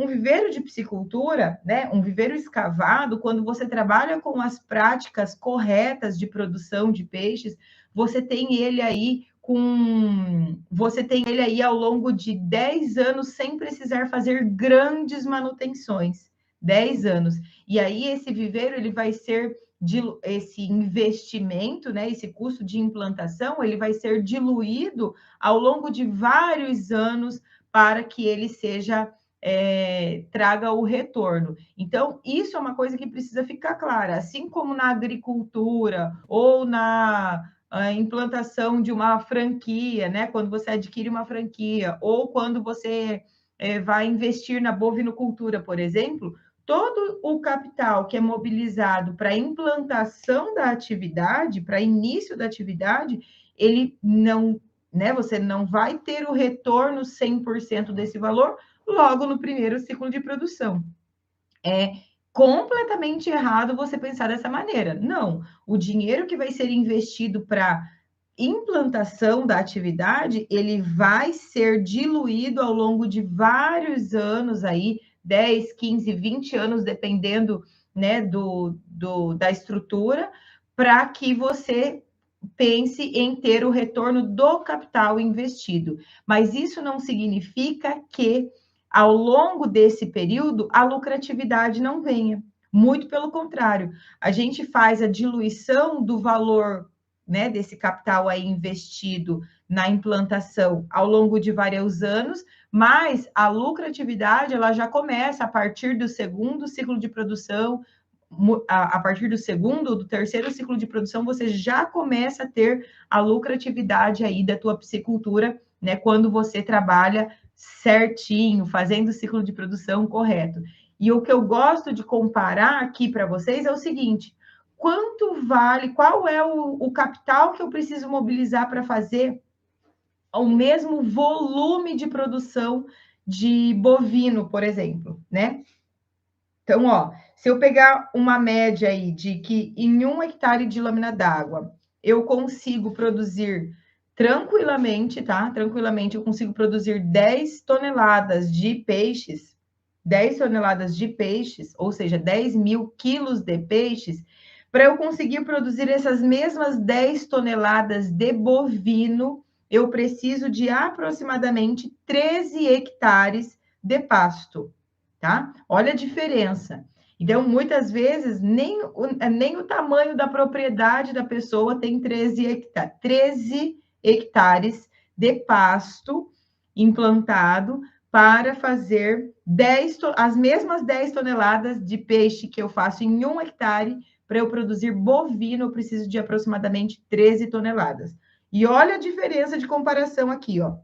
um viveiro de piscicultura, né, um viveiro escavado, quando você trabalha com as práticas corretas de produção de peixes, você tem ele aí ao longo de 10 anos sem precisar fazer grandes manutenções. 10 anos. E aí esse viveiro ele vai ser esse investimento, né, esse custo de implantação, ele vai ser diluído ao longo de vários anos para que ele seja traga o retorno. Então, isso é uma coisa que precisa ficar clara, assim como na agricultura ou na implantação de uma franquia, né? Quando você adquire uma franquia, ou quando você vai investir na bovinocultura, por exemplo, todo o capital que é mobilizado para a implantação da atividade, para início da atividade, ele não, né? Você não vai ter o retorno 100% desse valor logo no primeiro ciclo de produção. É completamente errado você pensar dessa maneira. Não, o dinheiro que vai ser investido para implantação da atividade, ele vai ser diluído ao longo de vários anos aí, 10, 15, 20 anos, dependendo, né, da estrutura, para que você pense em ter o retorno do capital investido. Mas isso não significa que, ao longo desse período, a lucratividade não venha. Muito pelo contrário, a gente faz a diluição do valor, né, desse capital aí investido na implantação ao longo de vários anos, mas a lucratividade ela já começa a partir do segundo ciclo de produção, a partir do segundo, do terceiro ciclo de produção, você já começa a ter a lucratividade aí da tua piscicultura, né, quando você trabalha certinho, fazendo o ciclo de produção correto. E o que eu gosto de comparar aqui para vocês é o seguinte: quanto vale, qual é o capital que eu preciso mobilizar para fazer o mesmo volume de produção de bovino, por exemplo, né? Então, ó, se eu pegar uma média aí de que em 1 hectare de lâmina d'água eu consigo produzir tranquilamente, tá? Tranquilamente eu consigo produzir 10 toneladas de peixes, 10 toneladas de peixes, ou seja, 10 mil quilos de peixes, para eu conseguir produzir essas mesmas 10 toneladas de bovino, eu preciso de aproximadamente 13 hectares de pasto, tá? Olha a diferença. Então, muitas vezes, nem o tamanho da propriedade da pessoa tem 13 hectares de pasto implantado para fazer as mesmas 10 toneladas de peixe que eu faço em 1 hectare. Para eu produzir bovino, eu preciso de aproximadamente 13 toneladas. E olha a diferença de comparação aqui, ó.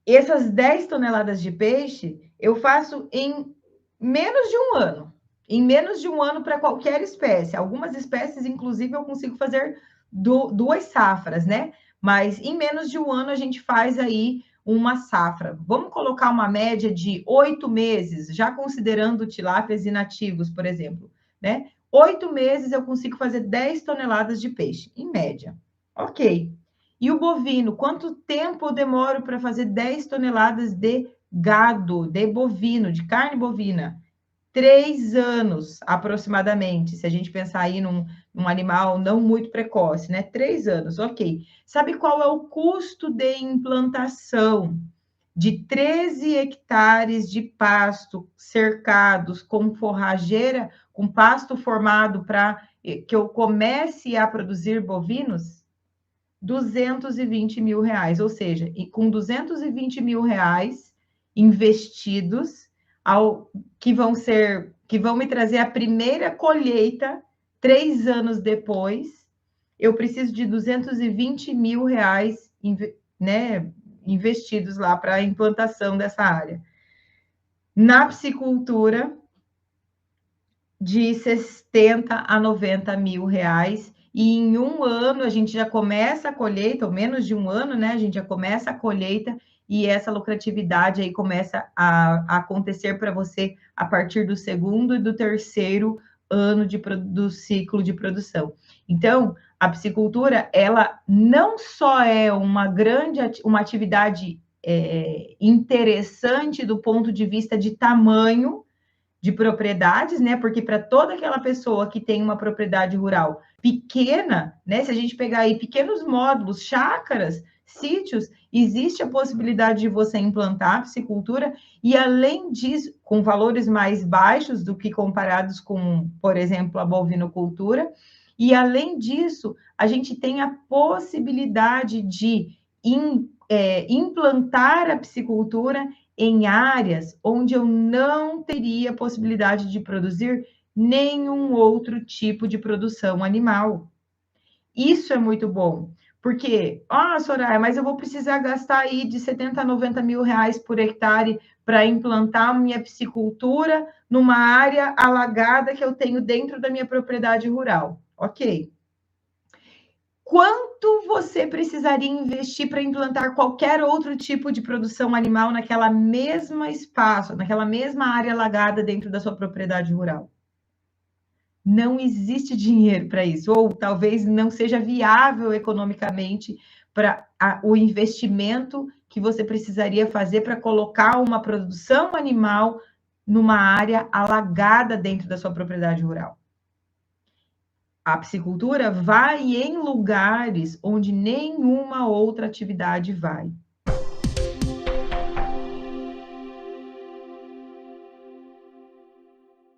Essas 10 toneladas de peixe eu faço em menos de um ano. Em menos de um ano para qualquer espécie. Algumas espécies, inclusive, eu consigo fazer 2 safras, né? Mas em menos de um ano a gente faz aí uma safra. Vamos colocar uma média de 8 meses, já considerando tilápias inativos, por exemplo, né? 8 meses eu consigo fazer 10 toneladas de peixe, em média. Ok. E o bovino, quanto tempo eu demoro para fazer 10 toneladas de gado, de bovino, de carne bovina? 3 anos, aproximadamente, se a gente pensar aí num animal não muito precoce, né? 3 anos, ok. Sabe qual é o custo de implantação de 13 hectares de pasto cercados com forrageira, com pasto formado para que eu comece a produzir bovinos? 220 mil reais, ou seja, com 220 mil reais investidos, que vão me trazer a primeira colheita 3 anos depois, eu preciso de 220 mil reais, né, investidos lá para a implantação dessa área. Na piscicultura, de 60 a 90 mil reais, e em um ano a gente já começa a colheita, ou menos de um ano, né? A gente já começa a colheita e essa lucratividade aí começa a acontecer para você a partir do segundo e do terceiro ano do ciclo de produção. Então, a piscicultura, ela não só é uma atividade interessante do ponto de vista de tamanho de propriedades, né? Porque para toda aquela pessoa que tem uma propriedade rural pequena, né? Se a gente pegar aí pequenos módulos, chácaras, sítios, existe a possibilidade de você implantar a piscicultura e, além disso, com valores mais baixos do que comparados com, por exemplo, a bovinocultura. E, além disso, a gente tem a possibilidade de implantar a piscicultura em áreas onde eu não teria possibilidade de produzir nenhum outro tipo de produção animal. Isso é muito bom, porque, Soraya, mas eu vou precisar gastar aí de 70 a 90 mil reais por hectare para implantar minha piscicultura numa área alagada que eu tenho dentro da minha propriedade rural. Ok. Quanto você precisaria investir para implantar qualquer outro tipo de produção animal naquela mesma espaço, naquela mesma área alagada dentro da sua propriedade rural? Não existe dinheiro para isso, ou talvez não seja viável economicamente para o investimento que você precisaria fazer para colocar uma produção animal numa área alagada dentro da sua propriedade rural. A piscicultura vai em lugares onde nenhuma outra atividade vai.